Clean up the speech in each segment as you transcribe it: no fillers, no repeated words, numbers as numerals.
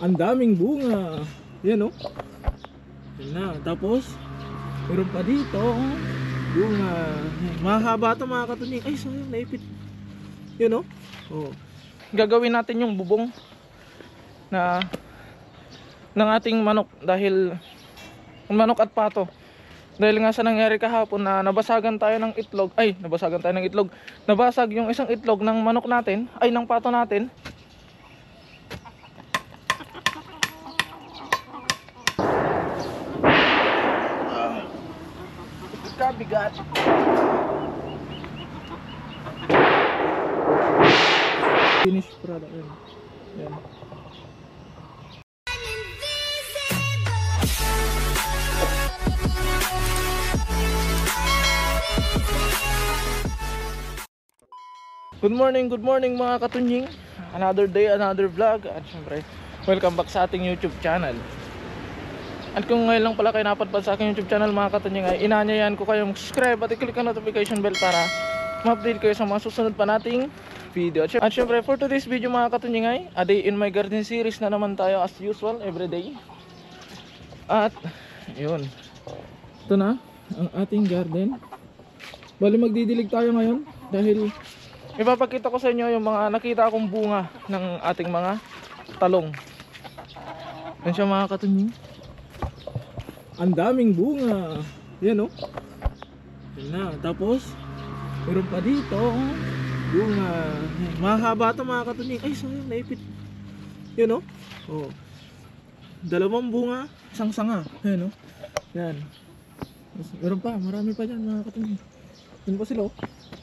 Ang daming bunga. Yan o. Yan na. Tapos meron pa dito bunga. Mahaba ito mga katunying. Ay sayang, naipit. Yan o. Oh. Gagawin natin yung bubong na ng ating manok, dahil manok at pato. Dahil nga sa nangyari kahapon na nabasagan tayo ng itlog. Ay, nabasagan tayo ng itlog. Nabasag yung isang itlog ng manok natin, ay ng pato natin. Bigat. Finished product yan. Yan. Good morning mga katunying. Another day, another vlog. At syempre, welcome back sa ating YouTube channel. At kung ngayon lang pala kayo napadpad sa aking YouTube channel mga katunying, ay inaanyayahan ko kayong subscribe at i-click ang notification bell para ma-update kayo sa mga susunod pa nating video. At syempre, for today's video mga katunying, ay a day in my garden series na naman tayo as usual, everyday. At yun, ito na ang ating garden. Bali magdidilig tayo ngayon dahil ipapakita ko sa inyo yung mga nakita akong bunga ng ating mga talong. Yan siya mga katunying. Ang daming bunga. Yan o. Yan na. Tapos meron pa dito bunga. Mahaba ito mga katunying. Ay sayang, naipit. Yan o. Oh. Dalawang bunga, isang sanga. Yan o. Yan. Meron pa, marami pa dyan mga katunying. Yan pa sila o.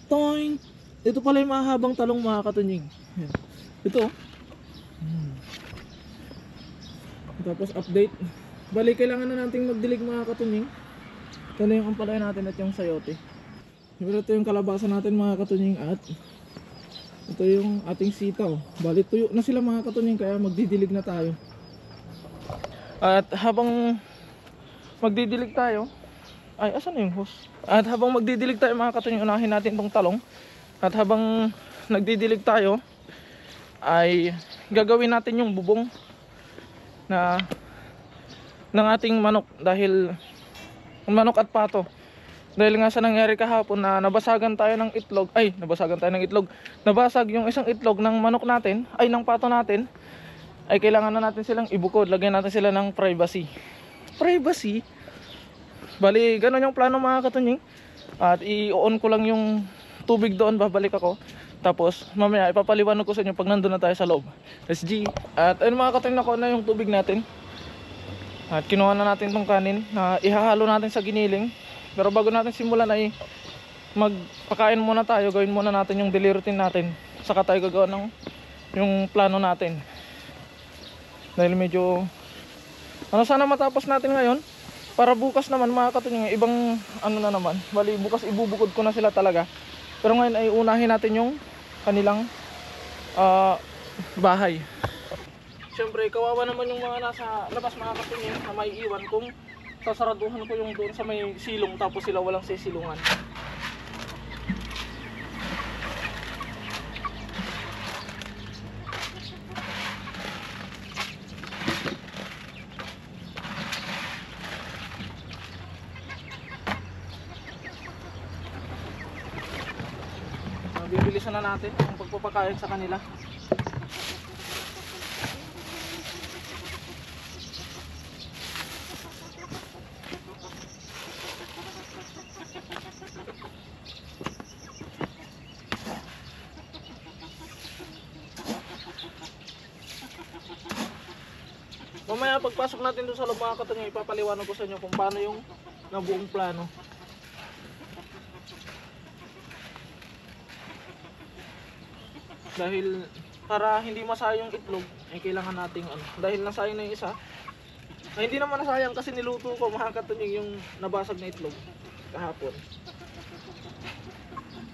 Toing. Ito pala yung mahabang talong mga katunying. Yan. Ito o. Tapos update. Bali kailangan na nating magdilig mga katunying. Ito na yung ampalaya natin at yung sayote. Ito yung kalabasa natin mga katunying. At ito yung ating sitaw. Bali tuyo na sila mga katunying, kaya magdidilig na tayo. At habang magdidilig tayo, ay asan na yung hose? At habang magdidilig tayo mga katunying, unahin natin itong talong. At habang nagdidilig tayo, ay gagawin natin yung bubong na ng ating manok, dahil manok at pato. Dahil nga sa nangyari kahapon na nabasagan tayo ng itlog, ay nabasagan tayo ng itlog, nabasag yung isang itlog ng manok natin, ay ng pato natin, ay kailangan na natin silang ibukod, lagyan natin sila ng privacy. Bali ganun yung plano mga katunying. At i-on ko lang yung tubig doon, babalik ako. Tapos mamaya ipapaliwanag ko sa inyo pag nandun na tayo sa loob. SG. At ayun mga katunying, nakuha na yung tubig natin. At kinuha na natin tong kanin na ihahalo natin sa giniling. Pero bago natin simulan ay magpakain muna tayo. Gawin muna natin yung daily routine natin. Saka tayo gagawa ng yung plano natin. Dahil medyo sana matapos natin ngayon, para bukas naman mga katunying ibang na naman. Bali bukas ibubukod ko na sila talaga. Pero ngayon ay unahin natin yung kanilang bahay. Siyempre kawawa naman yung mga nasa labas mga katunying na may iwan kung sasaraduhan ko yung doon sa may silong tapos sila walang sisilungan. Bibilisan na natin ang pagpapakain sa kanila. Mamaya pagpasok natin doon sa loob mga katunying, ipapaliwanag ko sa inyo kung paano yung nabuong plano. Dahil para hindi masayang itlog, ay kailangan nating dahil nasayang na yung isa. Ay hindi naman nasayang kasi niluto ko mga katunying yung nabasag na itlog kahapon.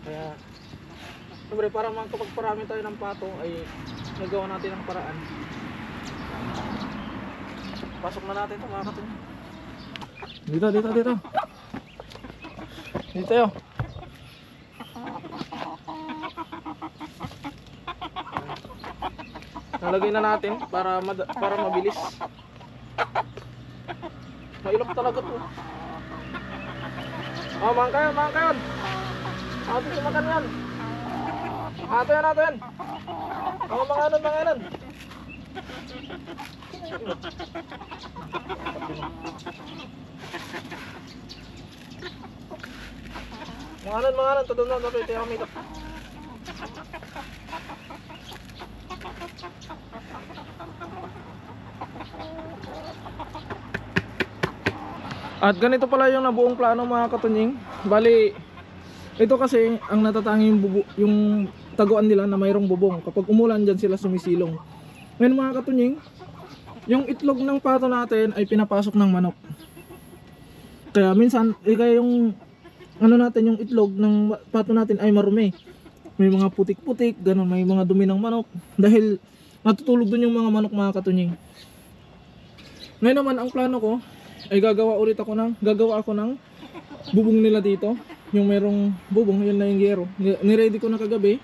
Kaya siyempre para makapagparami tayo ng pato ay nagawa natin ang paraan. Pasok na natin ito mga katunying. Dito. Dito yun. Nalagay na natin para mabilis. Mailap talaga to. Oh, mangkayon. Ato si makan yan. Ato yan. Oh, manganon. Manganon, tudon na dapat tayo kamita. At ganito pala yung nabuong plano mga katunying. Bali, ito kasi ang natatangi yung taguan nila na mayroong bubong. Kapag umulan dyan sila sumisilong. Ngayon mga katunying, yung itlog ng pato natin ay pinapasok ng manok. Kaya minsan, kaya yung natin, yung itlog ng pato natin ay marumi. May mga putik-putik, ganun, may mga dumi ng manok. Dahil natutulog dun yung mga manok mga katunying. Ngayon naman ang plano ko ay gagawa ako ng bubong nila dito. Yung merong bubong, yun na yung gero. Niready ko na kagabi.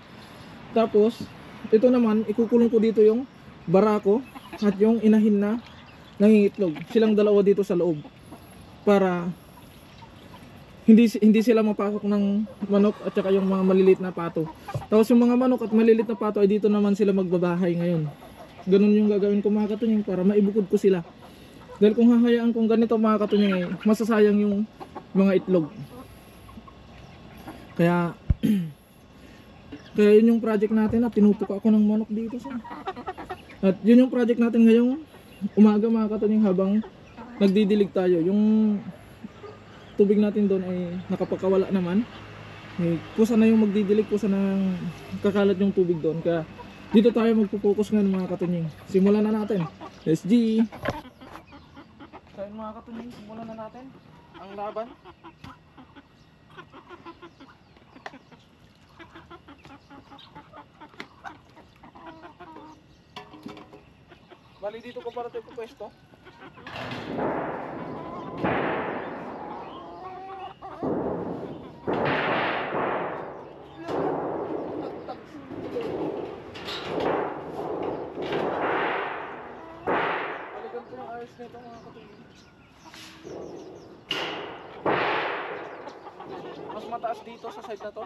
Tapos, ito naman, ikukulong ko dito yung barako at yung inahin na nangingitlog. Silang dalawa dito sa loob. Para hindi sila mapasok ng manok at saka yung mga maliliit na pato. Tapos yung mga manok at maliliit na pato ay dito naman sila magbabahay ngayon. Ganun yung gagawin ko mga katunying para maibukod ko sila. Dahil kung hahayaan kong ganito mga katunying ay masasayang yung mga itlog. Kaya yun yung project natin at tinutuka ako ng manok dito sa. At yun yung project natin ngayong umaga mga katunying habang nagdidilig tayo. Yung tubig natin doon ay nakapagkawala naman. Kusa na yung magdidilig, kusa na kakalat yung tubig doon. Kaya dito tayo magpo-focus ngayon mga katunying. Simulan na natin. SG. So yun mga katunying, simulan na natin ang laban. Bali dito ko para tayo pupwesto. Balikan ko yung ayos nito mga katunying. Mas mataas dito sa side na to.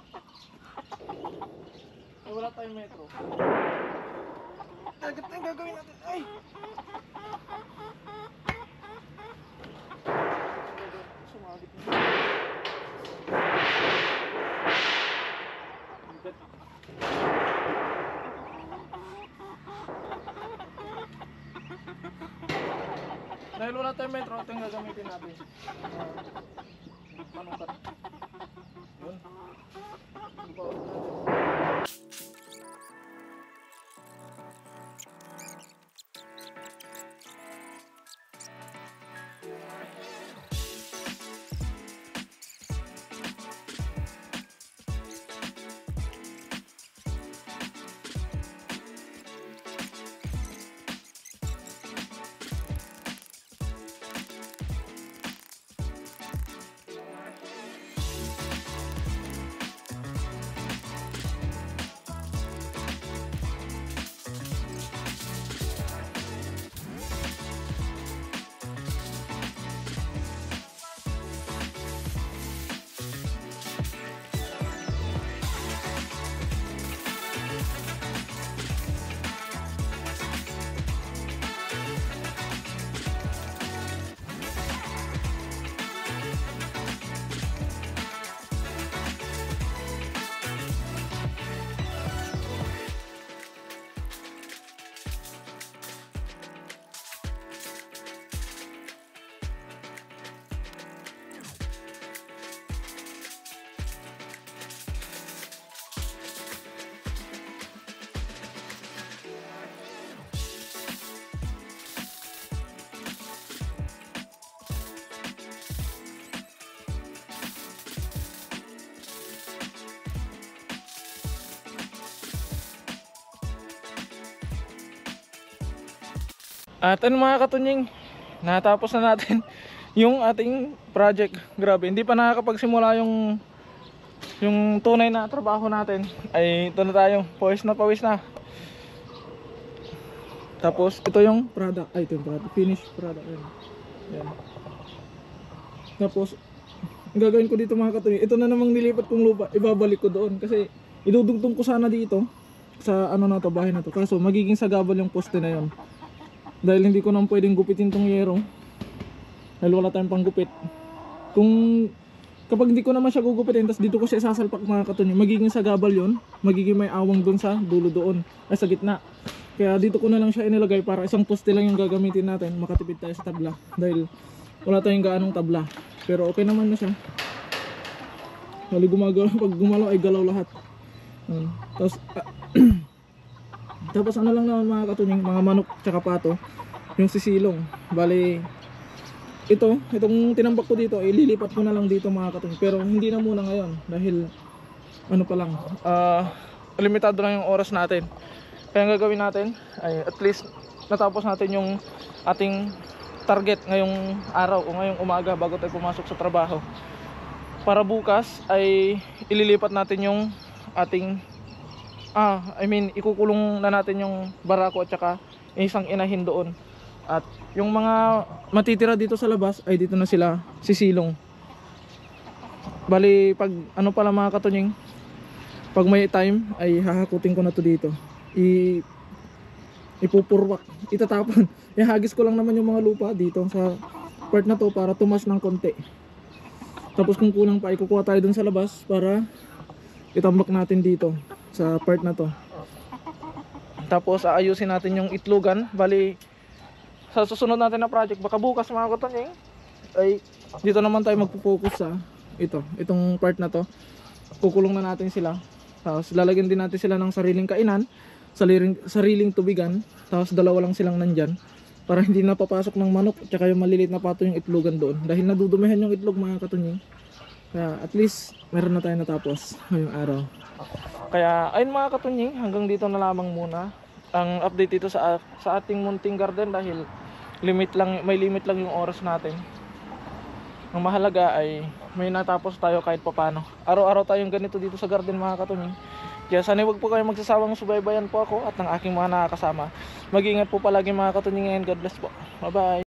Ay, wala tayong metro. Agad na yung gagawin natin. Ay! Sumagit na. Dahil wala tayong metro, ito yung gagamitin natin. Panukat. Yun. At ano mga katunying, natapos na natin yung ating project. Grabe, hindi pa nakakapagsimula yung tunay na trabaho natin. Ay ito na tayo, pawis na. Tapos ito yung product, ay ito yung product, finished product yan. Yan. Tapos ang gagawin ko dito mga katunying, ito na namang nilipat kong lupa, ibabalik ko doon kasi idudugtong ko sana dito sa ano na to, bahay na to. Kaso magiging sagabal yung poste na yon. Dahil hindi ko naman pwedeng gupitin tong yero. Dahil wala tayong panggupit. Kung kapag hindi ko naman siya gugupitin, tapos dito ko siya sasalpak mga katunying, magiging sagabal yon, magiging may awang doon sa dulo doon, ay sa gitna. Kaya dito ko na lang siya inilagay para isang poste lang yung gagamitin natin, makatipid tayo sa tabla. Dahil wala tayong gaanong tabla. Pero okay naman na siya. Bali gumagalaw, pag gumalaw ay galaw lahat. Tapos tapos ano lang naman mga katunying, mga manok tsaka pato, yung sisilong. Bali itong tinambak ko dito, ililipat ko na lang dito mga katunying. Pero hindi na muna ngayon dahil ano pa lang, limitado lang yung oras natin. Kaya ang gagawin natin ay at least natapos natin yung ating target ngayong araw o ngayong umaga bago tayo pumasok sa trabaho. Para bukas ay ililipat natin yung ating ikukulong na natin yung barako at saka yung isang inahin doon. At yung mga matitira dito sa labas ay dito na sila sisilong. Bali pag ano pala mga katunying, pag may time ay hahakutin ko na to dito. Ipupurwak, itatapon. Ihagis ko lang naman yung mga lupa dito sa part na to para tumas ng konti. Tapos kung kulang pa, ikukuha tayo dun sa labas para itambak natin dito sa part na to. Tapos aayusin natin yung itlogan. Bali sa susunod natin na project, baka bukas mga katunying, ay dito naman tayo magpo-focus sa itong part na to. Kukulong na natin sila. Tapos lalagyan din natin sila ng sariling kainan, sariling tubigan. Tapos dalawa lang silang nandyan para hindi napapasok ng manok at saka yung maliliit na pato yung itlogan doon. Dahil nadudumihan yung itlog mga katunying. Kaya at least meron na tayo natapos ngayong araw. Kaya ayun mga katunying, hanggang dito na lamang muna ang update dito sa ating munting garden dahil may limit lang yung oras natin. Ang mahalaga ay may natapos tayo kahit papano. Araw-araw tayong ganito dito sa garden mga katunying. Kaya sana wag po kayo magsasawang subaybayan po ako at ng aking mga nakakasama. Mag-iingat po palagi mga katunying and God bless po. Bye bye.